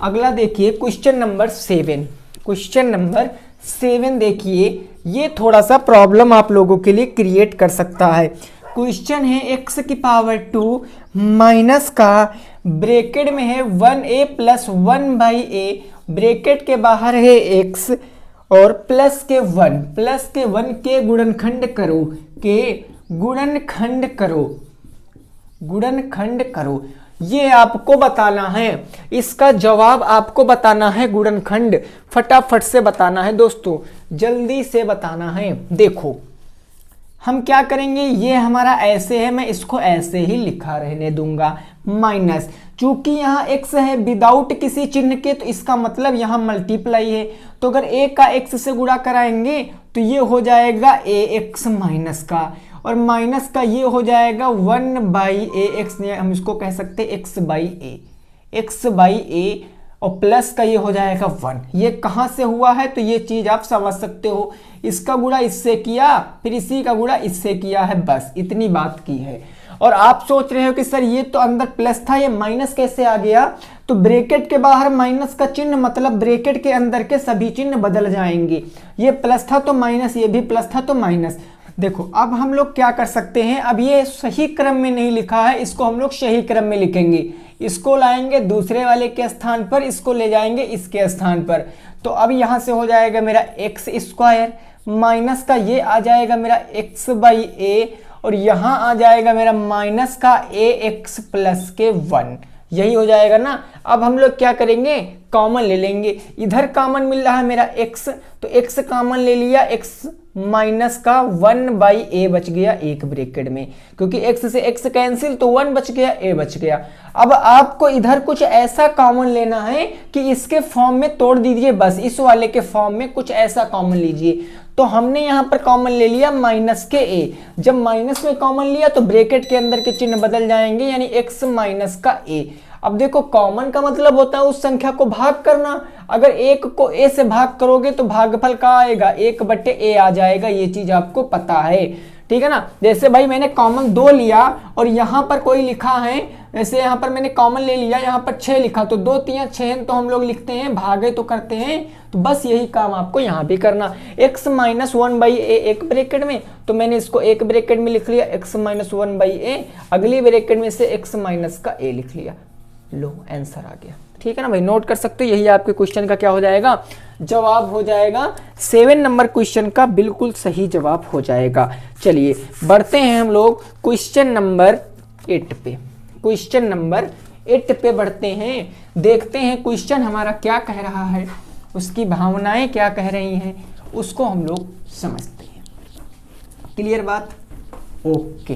अगला देखिए क्वेश्चन नंबर 7। क्वेश्चन नंबर 7 देखिए, ये थोड़ा सा प्रॉब्लम आप लोगों के लिए क्रिएट कर सकता है। क्वेश्चन है x की पावर 2 माइनस का ब्रैकेट में है 1a प्लस 1/a, ब्रैकेट के बाहर है x और प्लस के 1 के गुणनखंड करो के गुणनखंड करो, गुणनखंड करो, ये आपको बताना है, इसका जवाब आपको बताना है गुणनखंड। फटाफट से बताना है दोस्तों, जल्दी से बताना है। देखो हम क्या करेंगे, ये हमारा ऐसे है, मैं इसको ऐसे ही लिखा रहने दूंगा, माइनस, चूंकि यहाँ x है विदाउट किसी चिन्ह के, तो इसका मतलब यहाँ मल्टीप्लाई है, तो अगर a का x से गुणा कराएंगे तो ये हो जाएगा ax माइनस का, और माइनस का ये हो जाएगा 1/ax, हम इसको कह सकते हैं x/a, और प्लस का ये हो जाएगा 1। ये कहाँ से हुआ है तो ये चीज आप समझ सकते हो, इसका गुणा इससे किया, फिर इसी का गुणा इससे किया है, बस इतनी बात की है। और आप सोच रहे हो कि सर ये तो अंदर प्लस था, ये माइनस कैसे आ गया, तो ब्रैकेट के बाहर माइनस का चिन्ह मतलब ब्रैकेट के अंदर के सभी चिन्ह बदल जाएंगे। ये प्लस था तो माइनस, ये भी प्लस था तो माइनस। देखो अब हम लोग क्या कर सकते हैं, अब ये सही क्रम में नहीं लिखा है, इसको हम लोग सही क्रम में लिखेंगे, इसको लाएंगे दूसरे वाले के स्थान पर, इसको ले जाएंगे इसके स्थान पर। तो अब यहाँ से हो जाएगा मेरा x² माइनस का ये आ जाएगा मेरा x/a, और यहाँ आ जाएगा मेरा माइनस का ax प्लस के 1, यही हो जाएगा ना। अब हम लोग क्या करेंगे, कॉमन ले लेंगे, इधर कॉमन मिल रहा है मेरा x, तो x कॉमन ले लिया, x माइनस का 1/a बच गया एक ब्रैकेट में, क्योंकि x से x कैंसिल तो 1 बच गया, a बच गया। अब आपको इधर कुछ ऐसा कॉमन लेना है कि इसके फॉर्म में तोड़ दीजिए, बस इस वाले के फॉर्म में कुछ ऐसा कॉमन लीजिए। तो हमने यहाँ पर कॉमन ले लिया माइनस के a, जब माइनस में कॉमन लिया तो ब्रैकेट के अंदर के चिन्ह बदल जाएंगे, यानी x माइनस का a। अब देखो कॉमन का मतलब होता है उस संख्या को भाग करना, अगर एक को a से भाग करोगे तो भागफल का आएगा 1/a आ जाएगा, ये चीज आपको पता है, ठीक है ना। जैसे भाई मैंने कॉमन 2 लिया और यहाँ पर कोई लिखा है, जैसे यहाँ पर मैंने कॉमन ले लिया, यहाँ पर 6 लिखा, तो 2 3 6 तो हम लोग लिखते हैं, भागे तो करते हैं, तो बस यही काम आपको यहाँ भी करना। x माइनस 1/a एक ब्रैकेट में, तो मैंने इसको एक ब्रैकेट में लिख लिया x माइनस 1/a, अगली ब्रैकेट में से x माइनस का a लिख लिया, लो आंसर आ गया, ठीक है ना भाई। नोट कर सकते हो, यही आपके क्वेश्चन का क्या हो जाएगा, जवाब हो जाएगा। 7 नंबर क्वेश्चन का बिल्कुल सही जवाब हो जाएगा। चलिए बढ़ते हैं हम लोग क्वेश्चन नंबर 8 पे, क्वेश्चन नंबर 8 पे बढ़ते हैं, देखते हैं क्वेश्चन हमारा क्या कह रहा है, उसकी भावनाएं क्या कह रही हैं, उसको हम लोग समझते हैं। क्लियर बात, ओके।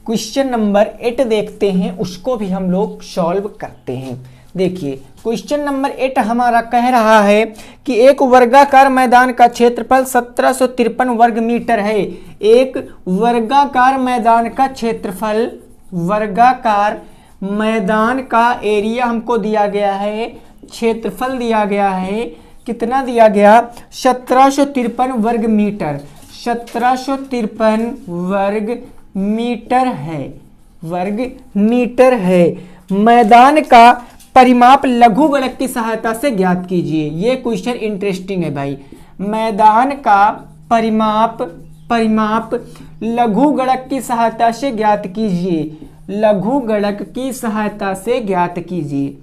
क्वेश्चन नंबर 8 देखते हैं, उसको भी हम लोग सॉल्व करते हैं। देखिए क्वेश्चन नंबर 8 हमारा कह रहा है कि एक वर्गाकार मैदान का क्षेत्रफल 1753 वर्ग मीटर है। एक वर्गाकार मैदान का क्षेत्रफल, वर्गाकार मैदान का एरिया हमको दिया गया है, क्षेत्रफल दिया गया है, कितना दिया गया, 1753 वर्ग मीटर, 1753 वर्ग मीटर है, वर्ग मीटर है। मैदान का परिमाप लघु गणक की सहायता से ज्ञात कीजिए। ये क्वेश्चन इंटरेस्टिंग है भाई। मैदान का परिमाप लघु गणक की सहायता से ज्ञात कीजिए, लघु गणक की सहायता से ज्ञात कीजिए,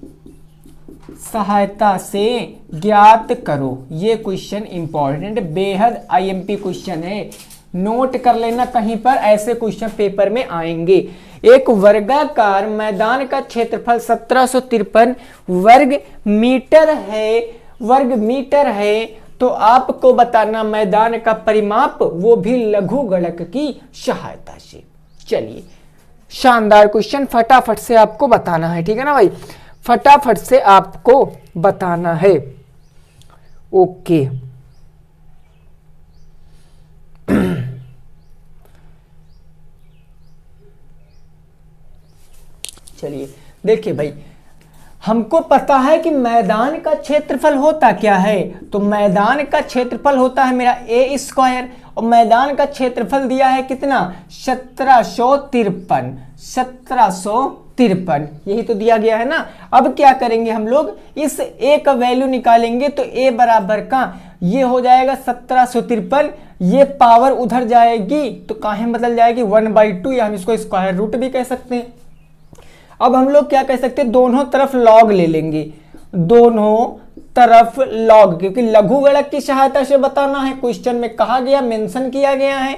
सहायता से ज्ञात करो। ये क्वेश्चन इंपॉर्टेंट, बेहद आईएमपी क्वेश्चन है, नोट कर लेना, कहीं पर ऐसे क्वेश्चन पेपर में आएंगे। एक वर्गाकार मैदान का क्षेत्रफल 1753 वर्ग मीटर है, वर्ग मीटर है, तो आपको बताना मैदान का परिमाप, वो भी लघु गणक की सहायता से। चलिए शानदार क्वेश्चन, फटाफट से आपको बताना है, ठीक है ना भाई, फटाफट से आपको बताना है। ओके चलिए देखिए भाई, हमको पता है कि मैदान का क्षेत्रफल होता क्या है, तो मैदान का क्षेत्रफल होता है मेरा a स्क्वायर, और मैदान का क्षेत्रफल दिया है कितना, 1753, 1753 यही तो दिया गया है ना। अब क्या करेंगे हम लोग, इस a का वैल्यू निकालेंगे, तो a बराबर का ये हो जाएगा 1753, ये पावर उधर जाएगी तो काहे बदल जाएगी 1/2, या हम इसको स्क्वायर रूट भी कह सकते हैं। अब हम लोग क्या कह सकते हैं, दोनों तरफ लॉग ले लेंगे, दोनों तरफ लॉग, क्योंकि लघु गणक की सहायता से बताना है, क्वेश्चन में कहा गया, मेंशन किया गया है,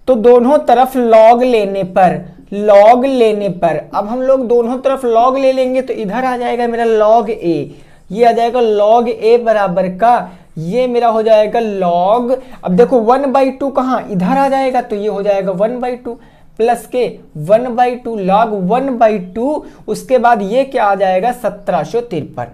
तो दोनों तरफ लॉग लेने पर अब हम लोग दोनों तरफ लॉग ले लेंगे तो इधर आ जाएगा मेरा log a, ये आ जाएगा log a बराबर का ये मेरा हो जाएगा log, अब देखो 1/2 कहाँ इधर आ जाएगा तो ये हो जाएगा 1/2 प्लस के 1/2 log 1/2, उसके बाद ये क्या आ जाएगा 1753।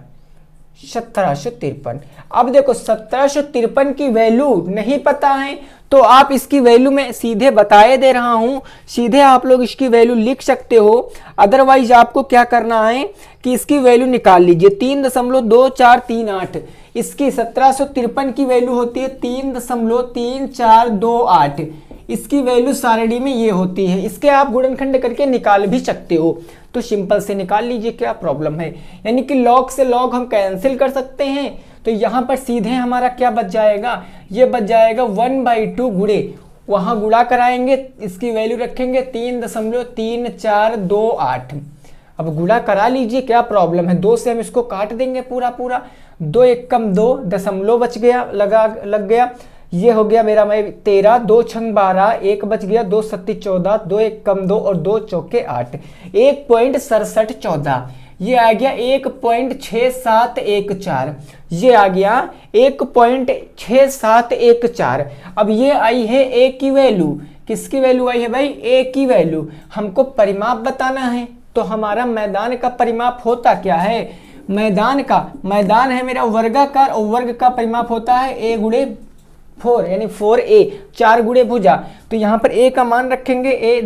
अब देखो 1753 की वैल्यू नहीं पता है तो आप इसकी वैल्यू में सीधे बताए दे रहा हूं, सीधे आप लोग इसकी वैल्यू लिख सकते हो। अदरवाइज आपको क्या करना है कि इसकी वैल्यू निकाल लीजिए 3.2438, इसकी 1753 की वैल्यू होती है 3.3428, इसकी वैल्यू सारणी में ये होती है, इसके आप गुणनखंड करके निकाल भी सकते हो, तो सिंपल से निकाल लीजिए, क्या प्रॉब्लम है। यानी कि लॉग से लॉग हम कैंसिल कर सकते हैं, तो यहाँ पर सीधे हमारा क्या बच जाएगा, ये बच जाएगा 1/2 गुणे, वहां गुणा कराएंगे, इसकी वैल्यू रखेंगे 3.3428। अब गुणा करा लीजिए, क्या प्रॉब्लम है, 2 से हम इसको काट देंगे पूरा, 2 1 कम 2 दशमलव बच गया, लग गया, ये हो गया मेरा 13, 2 छंग 12, 1 बच गया, 2 सत्ती 14, 2 1 कम 2 और 2 चौके 8, 1.6714, ये आ गया 1.6714, ये आ गया 1.6714। अब ये आई है ए की वैल्यू, किसकी वैल्यू आई है भाई, ए की वैल्यू। हमको परिमाप बताना है, तो हमारा मैदान का परिमाप होता क्या है, मैदान है मेरा वर्गाकार, और वर्ग का परिमाप होता है a गुणे 4 यानी 4a, 4 गुणे भुजा, तो यहाँ पर a का मान रखेंगे,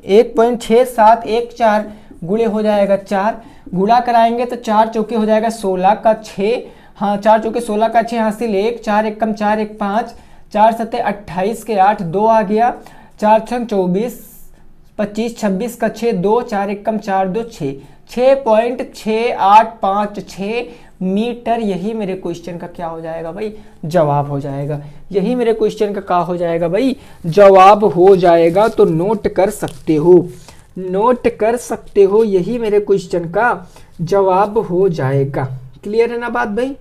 1.6714 गुणे हो जाएगा 4, गुणा कराएंगे तो 4 चौके हो जाएगा 16 का 6, हाँ 4 चौके 16 का 6 हासिल 1, 4 1 कम 4 1 5, 4 सत्ते 28 के 8, 2 आ गया, 4 छंग 24, 25 26 का 6, 2 4 1 कम 4 2 6, 6.6856 मीटर, यही मेरे क्वेश्चन का क्या हो जाएगा भाई, जवाब हो जाएगा। यही मेरे क्वेश्चन का क्या हो जाएगा भाई, जवाब हो जाएगा। तो नोट कर सकते हो, यही मेरे क्वेश्चन का जवाब हो जाएगा। क्लियर है ना बात भाई।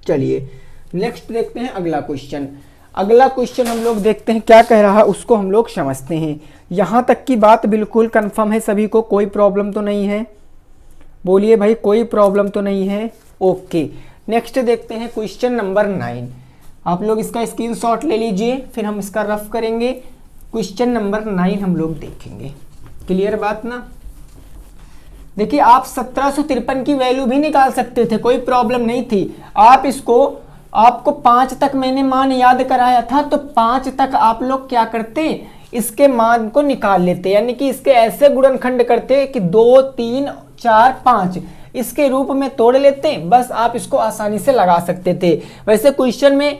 चलिए नेक्स्ट देखते हैं अगला क्वेश्चन। अगला क्वेश्चन हम लोग देखते हैं क्या कह रहा है, उसको हम लोग समझते हैं। यहां तक की बात बिल्कुल कंफर्म है सभी को, कोई प्रॉब्लम तो नहीं है, बोलिए भाई कोई प्रॉब्लम तो नहीं है। ओके नेक्स्ट देखते हैं क्वेश्चन नंबर 9। आप लोग इसका स्क्रीनशॉट ले लीजिए, फिर हम इसका रफ करेंगे। क्वेश्चन नंबर 9 हम लोग देखेंगे। क्लियर बात ना। देखिए आप 1753 की वैल्यू भी निकाल सकते थे, कोई प्रॉब्लम नहीं थी। आप इसको, आपको 5 तक मैंने मान याद कराया था, तो 5 तक आप लोग क्या करते, इसके मान को निकाल लेते, यानी कि इसके ऐसे गुणनखंड करते कि 2 3 4 5 इसके रूप में तोड़ लेते, बस आप इसको आसानी से लगा सकते थे। वैसे क्वेश्चन में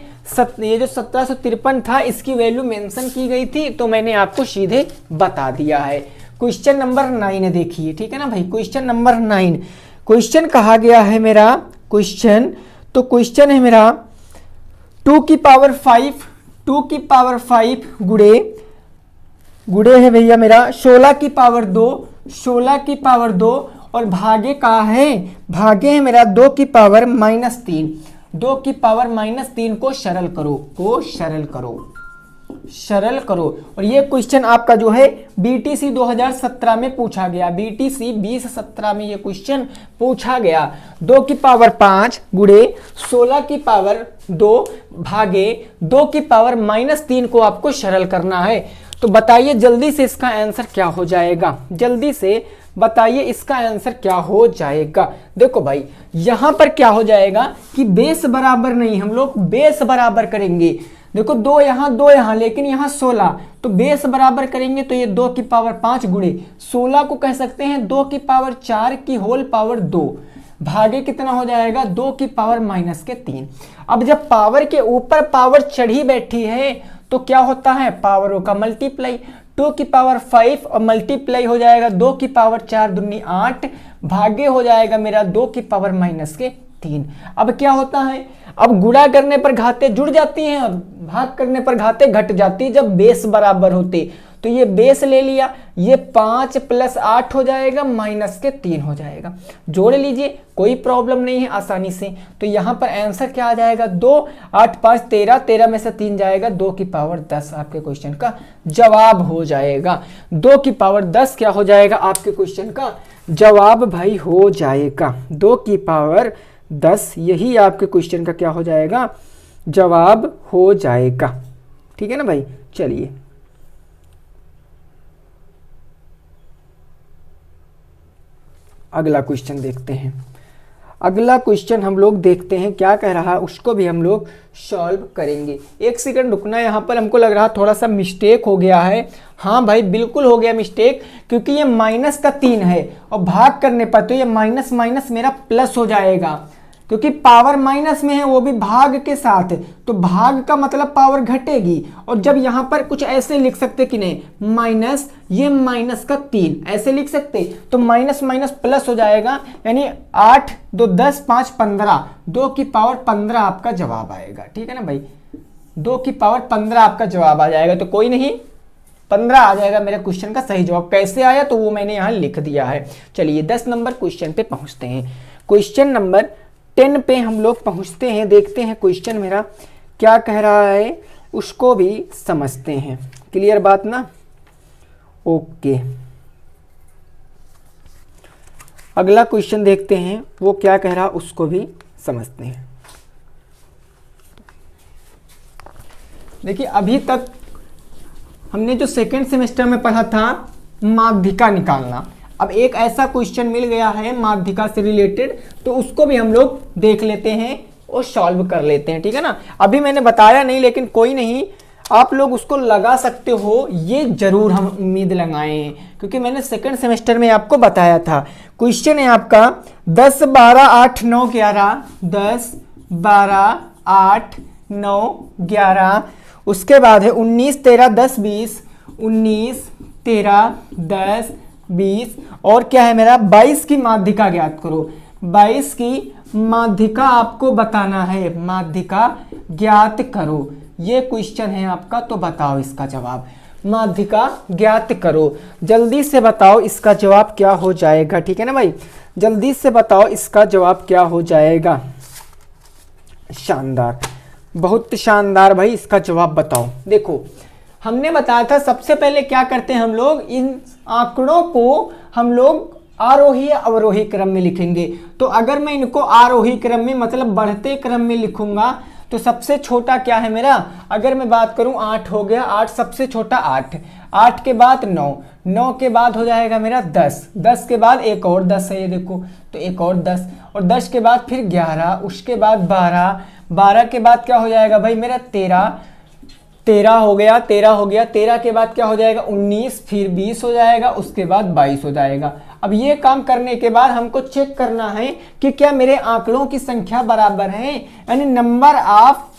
ये जो 1753 था इसकी वैल्यू मेंशन की गई थी, तो मैंने आपको सीधे बता दिया है। क्वेश्चन नंबर 9 देखिए, ठीक है ना भाई। क्वेश्चन नंबर 9 क्वेश्चन कहा गया है मेरा क्वेश्चन, तो क्वेश्चन है मेरा 2 की पावर 5 गुणे है भैया मेरा 16 की पावर 2 और भागे का है, भागे है मेरा 2 की पावर -3, 2 की पावर -3 को सरल करो। और ये क्वेश्चन आपका जो है बीटीसी 2017 में पूछा गया, बीटीसी 2017 में ये क्वेश्चन पूछा गया। 2 की पावर 5 गुणे 16 की पावर 2 भागे 2 की पावर -3 को आपको सरल करना है। तो बताइए जल्दी से इसका आंसर क्या हो जाएगा, जल्दी से बताइए इसका आंसर क्या हो जाएगा। देखो भाई यहां पर क्या हो जाएगा कि बेस बराबर नहीं, हम लोग बेस बराबर करेंगे। देखो 2 यहाँ, लेकिन यहाँ 16, तो बेस बराबर करेंगे तो ये 2 की पावर 5 गुणे 16 को कह सकते हैं 2 की पावर 4 की होल पावर 2 भागे कितना हो जाएगा 2 की पावर -3। अब जब पावर के ऊपर पावर चढ़ी बैठी है तो क्या होता है, पावरों का मल्टीप्लाई। 2 की पावर 5 और मल्टीप्लाई हो जाएगा 2 की पावर 4 दूनी 8 भागे हो जाएगा मेरा 2 की पावर -3। अब क्या होता है, अब गुणा करने पर घाते जुड़ जाती हैं और भाग करने पर घाते घट जाती है जब बेस बराबर होते। तो ये बेस ले लिया, ये 5 + 8 हो जाएगा, -3 हो जाएगा। जोड़ लीजिए, कोई प्रॉब्लम नहीं है, आसानी से। तो यहाँ पर आंसर क्या आ जाएगा 2, 8 5 13, 13 में से 3 जाएगा, 2 की पावर 10 आपके क्वेश्चन का जवाब हो जाएगा। 2 की पावर 10 क्या हो जाएगा आपके क्वेश्चन का जवाब भाई हो जाएगा। 2 की पावर 10 यही आपके क्वेश्चन का क्या हो जाएगा जवाब हो जाएगा। ठीक है ना भाई। चलिए अगला क्वेश्चन देखते हैं। अगला क्वेश्चन हम लोग देखते हैं क्या कह रहा है, उसको भी हम लोग सॉल्व करेंगे। एक सेकंड रुकना, यहाँ पर हमको लग रहा थोड़ा सा मिस्टेक हो गया है। हाँ भाई बिल्कुल हो गया मिस्टेक, क्योंकि ये -3 है और भाग करने पर तो ये माइनस माइनस मेरा प्लस हो जाएगा, क्योंकि पावर माइनस में है वो भी भाग के साथ, तो भाग का मतलब पावर घटेगी। और जब यहाँ पर कुछ ऐसे लिख सकते कि नहीं माइनस, ये -3 ऐसे लिख सकते, तो माइनस माइनस प्लस हो जाएगा, यानी 8 2 10 5 15, 2 की पावर 15 आपका जवाब आएगा। ठीक है ना भाई, 2 की पावर 15 आपका जवाब आ जाएगा। तो कोई नहीं, 15 आ जाएगा मेरे क्वेश्चन का सही जवाब। कैसे आया तो वो मैंने यहाँ लिख दिया है। चलिए 10 नंबर क्वेश्चन पे पहुंचते हैं। क्वेश्चन नंबर 10 पे हम लोग पहुंचते हैं, देखते हैं क्वेश्चन मेरा क्या कह रहा है, उसको भी समझते हैं। क्लियर बात ना, ओके। अगला क्वेश्चन देखते हैं वो क्या कह रहा उसको भी समझते हैं। देखिए अभी तक हमने जो सेकेंड सेमेस्टर में पढ़ा था माध्यिका निकालना, अब एक ऐसा क्वेश्चन मिल गया है माध्यिका से रिलेटेड, तो उसको भी हम लोग देख लेते हैं और सॉल्व कर लेते हैं। ठीक है ना, अभी मैंने बताया नहीं, लेकिन कोई नहीं, आप लोग उसको लगा सकते हो, ये जरूर हम उम्मीद लगाएं, क्योंकि मैंने सेकंड सेमेस्टर में आपको बताया था। क्वेश्चन है आपका 10 12 8 9 11, 10 12 8 9 11, उसके बाद है 19 13 10 20, 19 13 10 20, और क्या है मेरा 22 की माध्यिका ज्ञात करो। 22 की माध्यिका आपको बताना है, माध्यिका ज्ञात करो। ये क्वेश्चन है आपका, तो बताओ इसका जवाब। माध्यिका ज्ञात करो, जल्दी से बताओ इसका जवाब क्या हो जाएगा। ठीक है ना भाई, जल्दी से बताओ इसका जवाब क्या हो जाएगा। शानदार, बहुत शानदार भाई, इसका जवाब बताओ। देखो हमने बताया था सबसे पहले क्या करते हैं हम लोग, इन आंकड़ों को हम लोग आरोही या अवरोही क्रम में लिखेंगे। तो अगर मैं इनको आरोही क्रम में मतलब बढ़ते क्रम में लिखूंगा, तो सबसे छोटा क्या है मेरा, अगर मैं बात करूं 8 हो गया, 8 सबसे छोटा 8, 8 के बाद 9, 9 के बाद हो जाएगा मेरा 10, 10 के बाद एक और 10 है, ये देखो, तो एक और 10, और 10 के बाद फिर 11, उसके बाद 12, 12 के बाद क्या हो जाएगा भाई मेरा 13, 13 हो गया, 13 हो गया, 13 के बाद क्या हो जाएगा 19, फिर 20 हो जाएगा, उसके बाद 22 हो जाएगा। अब ये काम करने के बाद हमको चेक करना है कि क्या मेरे आंकड़ों की संख्या बराबर है, यानी नंबर ऑफ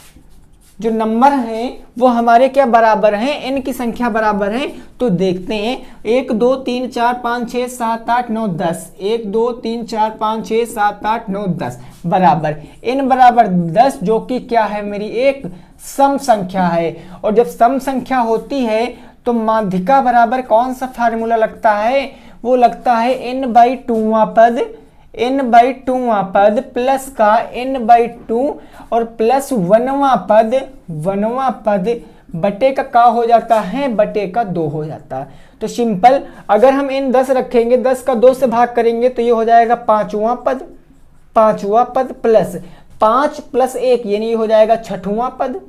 जो नंबर हैं वो हमारे क्या बराबर हैं, n की संख्या बराबर है। तो देखते हैं 1 2 3 4 5 6 7 8 9 10, 1 2 3 4 5 6 7 8 9 10 बराबर n बराबर 10, जो कि क्या है मेरी एक सम संख्या है। और जब सम संख्या होती है तो माध्यिका बराबर कौन सा फार्मूला लगता है, वो लगता है n/2वां पद, n/2वां पद प्लस का n/2 और प्लस 1वां पद, 1वां पद बटे का हो जाता है, बटे का 2 हो जाता है। तो सिंपल, अगर हम n 10 रखेंगे, 10 का 2 से भाग करेंगे तो ये हो जाएगा 5वां पद, 5वां पद प्लस 5 + 1 यानी ये हो जाएगा 6वां पद,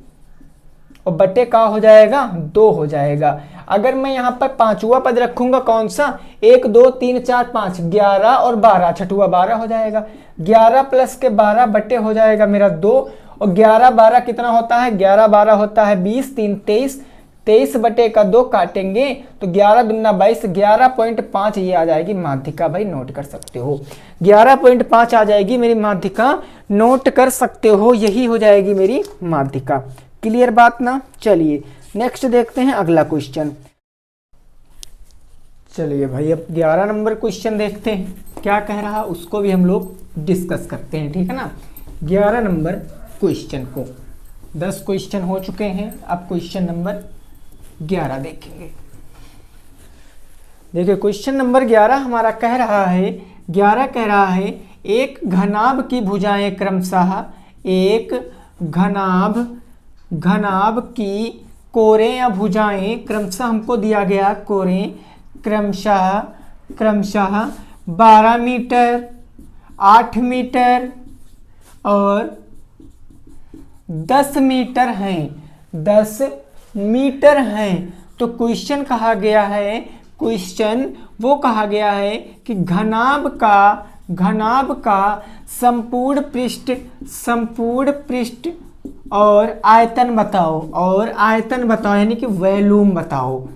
और बटे का हो जाएगा 2 हो जाएगा। अगर मैं यहाँ पर 5वां पद रखूंगा कौन सा, 1 2 3 4 5, 11 और 12, 6वां 12 हो जाएगा, 11 + के 12 बटे हो जाएगा मेरा 2, और 11 12 कितना होता है, 11 12 होता है 20, 3 23, 23 बटे का 2 काटेंगे तो 11 दूना 22, 11.5 ये आ जाएगी माध्यिका। भाई नोट कर सकते हो, 11.5 आ जाएगी मेरी माध्यिका, नोट कर सकते हो, यही हो जाएगी मेरी माध्यिका। क्लियर बात ना। चलिए नेक्स्ट देखते हैं अगला क्वेश्चन। चलिए भाई अब 11 नंबर क्वेश्चन देखते हैं क्या कह रहा, उसको भी हम लोग डिस्कस करते हैं। ठीक है ना, 11 नंबर क्वेश्चन को, 10 क्वेश्चन हो चुके हैं, अब क्वेश्चन नंबर 11 देखेंगे। देखिए क्वेश्चन नंबर 11 हमारा कह रहा है, 11 कह रहा है एक घनाभ की भुजाएं क्रमशः, एक घनाभ की कोरें या भुजाएं क्रमशः हमको दिया गया, कोरें क्रमशः 12 मीटर, 8 मीटर और 10 मीटर हैं, 10 मीटर हैं। तो क्वेश्चन कहा गया है, क्वेश्चन वो कहा गया है कि घनाभ का संपूर्ण पृष्ठ और आयतन बताओ, यानी कि वॉल्यूम बताओ,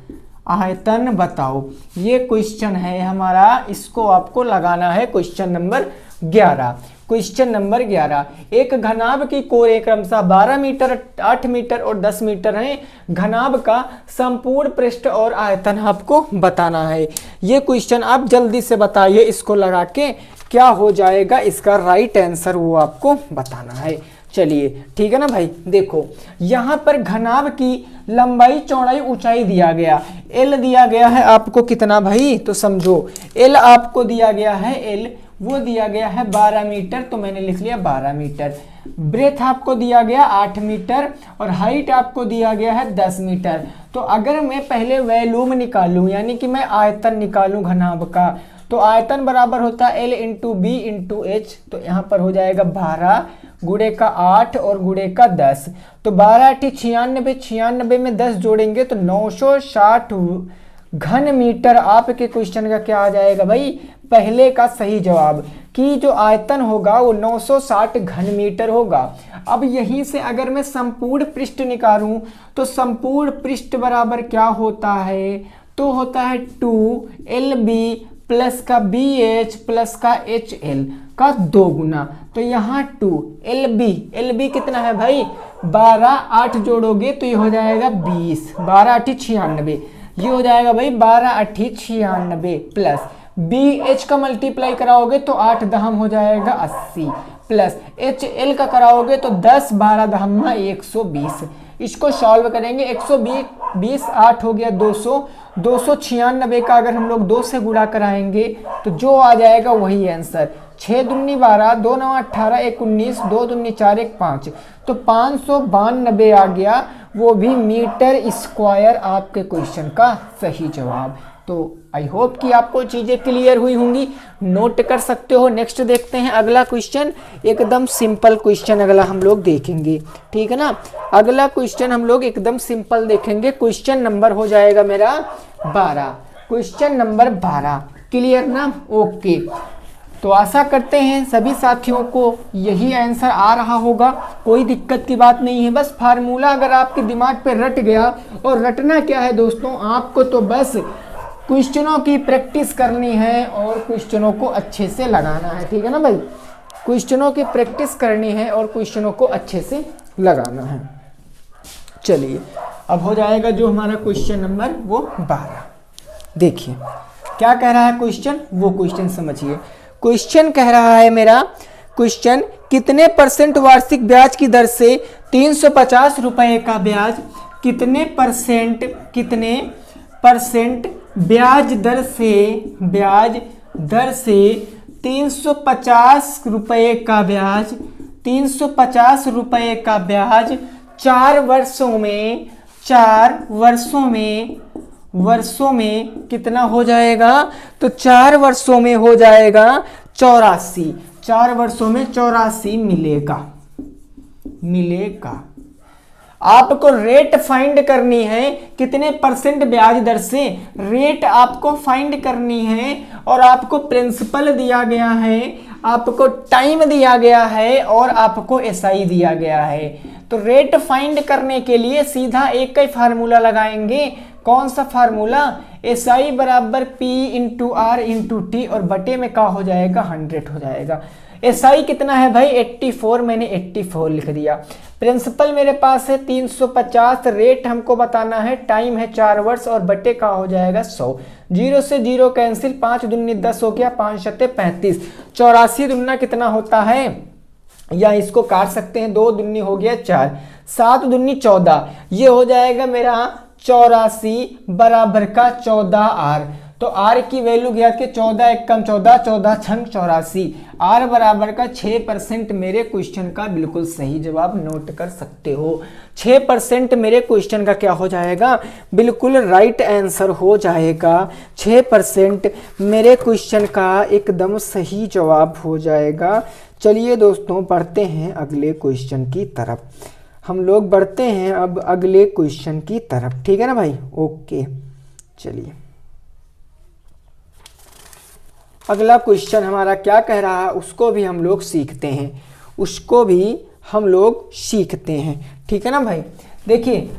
आयतन बताओ। ये क्वेश्चन है हमारा, इसको आपको लगाना है क्वेश्चन नंबर 11। क्वेश्चन नंबर 11, एक घनाभ की कोरें क्रमशः 12 मीटर, 8 मीटर और 10 मीटर हैं। घनाभ का संपूर्ण पृष्ठ और आयतन आपको बताना है। ये क्वेश्चन आप जल्दी से बताइए, इसको लगा के क्या हो जाएगा, इसका राइट आंसर वो आपको बताना है। चलिए ठीक है ना भाई। देखो यहाँ पर घनाभ की लंबाई चौड़ाई ऊंचाई दिया गया, एल दिया गया है आपको कितना भाई, तो समझो एल आपको दिया गया है, एल वो दिया गया है 12 मीटर, तो मैंने लिख लिया 12 मीटर। ब्रेथ आपको दिया गया 8 मीटर और हाइट आपको दिया गया है 10 मीटर। तो अगर मैं पहले वॉल्यूम निकालूं, यानी कि मैं आयतन निकालूं घनाभ का, तो आयतन बराबर होता है L into B into H. तो यहाँ पर हो जाएगा 12 गुणे का 8 और गुणे का 10, तो 12 × 96, 96 में 10 जोड़ेंगे तो 960 घन मीटर। आपके क्वेश्चन का क्या आ जाएगा भाई, पहले का सही जवाब कि जो आयतन होगा वो 960 घन मीटर होगा। अब यहीं से अगर मैं संपूर्ण पृष्ठ निकालूं तो संपूर्ण पृष्ठ बराबर क्या होता है, तो होता है 2LB प्लस का BH प्लस का HL का 2 गुना। तो यहाँ 2LB कितना है भाई 12, 8 जोड़ोगे तो ये हो जाएगा 20, 12 8 96, ये हो जाएगा भाई 12 8 96 प्लस BH का मल्टीप्लाई कराओगे तो 8 दहम हो जाएगा 80 प्लस HL का कराओगे तो 10 12 दहम 120। इसको सॉल्व करेंगे, 120 8 हो गया 200, 296 का अगर हम लोग 2 से गुणा कराएंगे तो जो आ जाएगा वही आंसर। 6 दूनी 12, 2 9 18, 1 19, 2 दूनी 4, 1 5, तो 592 आ गया, वो भी मीटर स्क्वायर आपके क्वेश्चन का सही जवाब। तो आई होप कि आपको चीज़ें क्लियर हुई होंगी, नोट कर सकते हो। नेक्स्ट देखते हैं अगला क्वेश्चन, एकदम सिंपल क्वेश्चन अगला हम लोग देखेंगे, ठीक है ना। अगला क्वेश्चन हम लोग एकदम सिंपल देखेंगे। क्वेश्चन नंबर हो जाएगा मेरा 12, क्वेश्चन नंबर 12 क्लियर ना, ओके। तो आशा करते हैं सभी साथियों को यही आंसर आ रहा होगा, कोई दिक्कत की बात नहीं है। बस फार्मूला अगर आपके दिमाग पे रट गया, और रटना क्या है दोस्तों, आपको तो बस क्वेश्चनों की प्रैक्टिस करनी है और क्वेश्चनों को अच्छे से लगाना है, ठीक है ना भाई। क्वेश्चनों की प्रैक्टिस करनी है और क्वेश्चनों को अच्छे से लगाना है। चलिए अब हो जाएगा जो हमारा क्वेश्चन नंबर वो 12। देखिए क्या कह रहा है क्वेश्चन, वो क्वेश्चन समझिए। क्वेश्चन कह रहा है मेरा, क्वेश्चन कितने परसेंट वार्षिक ब्याज की दर से 350 रुपए का ब्याज, कितने परसेंट ब्याज दर से 350 रुपए का ब्याज, 350 रुपए का ब्याज 4 वर्षों में कितना हो जाएगा, तो 4 वर्षों में हो जाएगा 84, 4 वर्षों में 84 मिलेगा। आपको रेट फाइंड करनी है, कितने परसेंट ब्याज दर से रेट आपको फाइंड करनी है, और आपको प्रिंसिपल दिया गया है, आपको टाइम दिया गया है और आपको एसआई दिया गया है। तो रेट फाइंड करने के लिए सीधा एक ही फार्मूला लगाएंगे। कौन सा फार्मूला, एसआई बराबर P into R into T, और बटे में क्या हो जाएगा 100 हो जाएगा। एसआई कितना है भाई 84, मैंने 84 लिख दिया। प्रिंसिपल मेरे पास है 350, रेट हमको बताना है, टाइम है 4 वर्ष, और बटे का हो जाएगा 100। 0 से 0 कैंसिल, 5 दूनी 10 हो गया, 5 सत्ते 35, 84 दूना कितना होता है, या इसको काट सकते हैं, 2 दूनी हो गया 4, 7 दूनी 14, ये हो जाएगा मेरा 84 बराबर का 14 आर। तो r की वैल्यू ज्ञात के 14 एकम 14, 14 छंग 84, r बराबर का 6% मेरे क्वेश्चन का बिल्कुल सही जवाब नोट कर सकते हो। 6% मेरे क्वेश्चन का क्या हो जाएगा, बिल्कुल राइट आंसर हो जाएगा। 6% मेरे क्वेश्चन का एकदम सही जवाब हो जाएगा। चलिए दोस्तों बढ़ते हैं अगले क्वेश्चन की तरफ। हम लोग बढ़ते हैं अब अगले क्वेश्चन की तरफ, ठीक है ना भाई। ओके चलिए अगला क्वेश्चन हमारा क्या कह रहा है उसको भी हम लोग सीखते हैं, ठीक है ना भाई। देखिए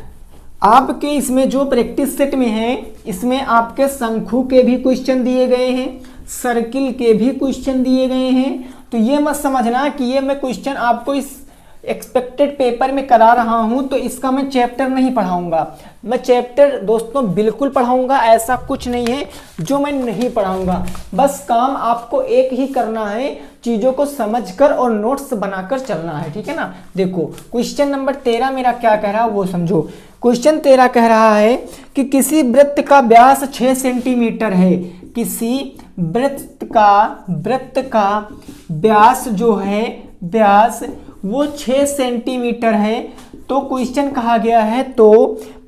आपके इसमें जो प्रैक्टिस सेट में है इसमें आपके शंकु के भी क्वेश्चन दिए गए हैं, सर्किल के भी क्वेश्चन दिए गए हैं। तो ये मत समझना कि ये मैं क्वेश्चन आपको इस एक्सपेक्टेड पेपर में करा रहा हूं तो इसका मैं चैप्टर नहीं पढ़ाऊंगा। मैं चैप्टर दोस्तों बिल्कुल पढ़ाऊंगा, ऐसा कुछ नहीं है जो मैं नहीं पढ़ाऊंगा। बस काम आपको एक ही करना है, चीज़ों को समझकर और नोट्स बनाकर चलना है, ठीक है ना। देखो क्वेश्चन नंबर 13 मेरा क्या कह रहा है वो समझो। क्वेश्चन 13 कह रहा है कि किसी वृत्त का व्यास 6 सेंटीमीटर है, किसी वृत्त का व्यास जो है व्यास वो 6 सेंटीमीटर है। तो क्वेश्चन कहा गया है तो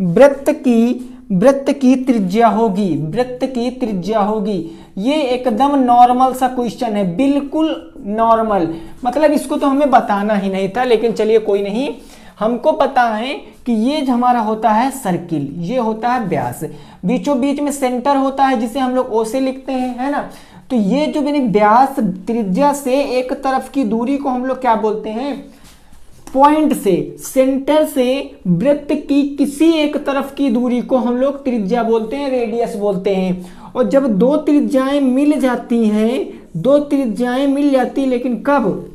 वृत्त की त्रिज्या होगी, ये एकदम नॉर्मल सा क्वेश्चन है, बिल्कुल नॉर्मल। मतलब इसको तो हमें बताना ही नहीं था, लेकिन चलिए कोई नहीं। हमको पता है कि ये हमारा होता है सर्किल, ये होता है व्यास, बीचों बीच में सेंटर होता है जिसे हम लोग ओ से लिखते हैं, है ना। तो ये जो मैंने व्यास त्रिज्या से एक तरफ की दूरी को हम लोग क्या बोलते हैं, पॉइंट से सेंटर से वृत्त की किसी एक तरफ की दूरी को हम लोग त्रिज्या बोलते हैं, रेडियस बोलते हैं। और जब दो त्रिज्याएं मिल जाती लेकिन कब,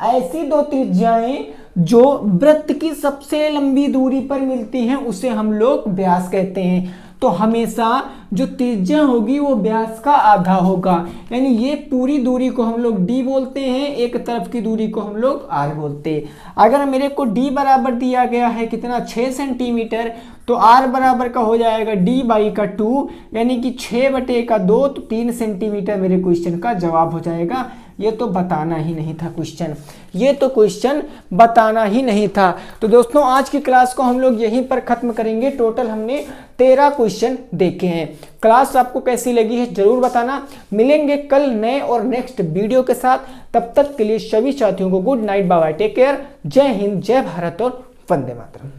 ऐसी दो त्रिज्याएं जो वृत्त की सबसे लंबी दूरी पर मिलती हैं उसे हम लोग व्यास कहते हैं। तो हमेशा जो त्रिज्या होगी वो व्यास का आधा होगा, यानी ये पूरी दूरी को हम लोग d बोलते हैं, एक तरफ की दूरी को हम लोग r बोलते हैं। अगर मेरे को d बराबर दिया गया है कितना 6 सेंटीमीटर, तो r बराबर का हो जाएगा d/2, यानी कि 6/2, तो 3 सेंटीमीटर मेरे क्वेश्चन का जवाब हो जाएगा। ये तो बताना ही नहीं था क्वेश्चन, तो दोस्तों आज की क्लास को हम लोग यहीं पर खत्म करेंगे। टोटल हमने 13 क्वेश्चन देखे हैं। क्लास आपको कैसी लगी है जरूर बताना। मिलेंगे कल नए और नेक्स्ट वीडियो के साथ, तब तक के लिए सभी साथियों को good night, bye bye, take care, जय हिंद, जय भारत और वंदे मातरम।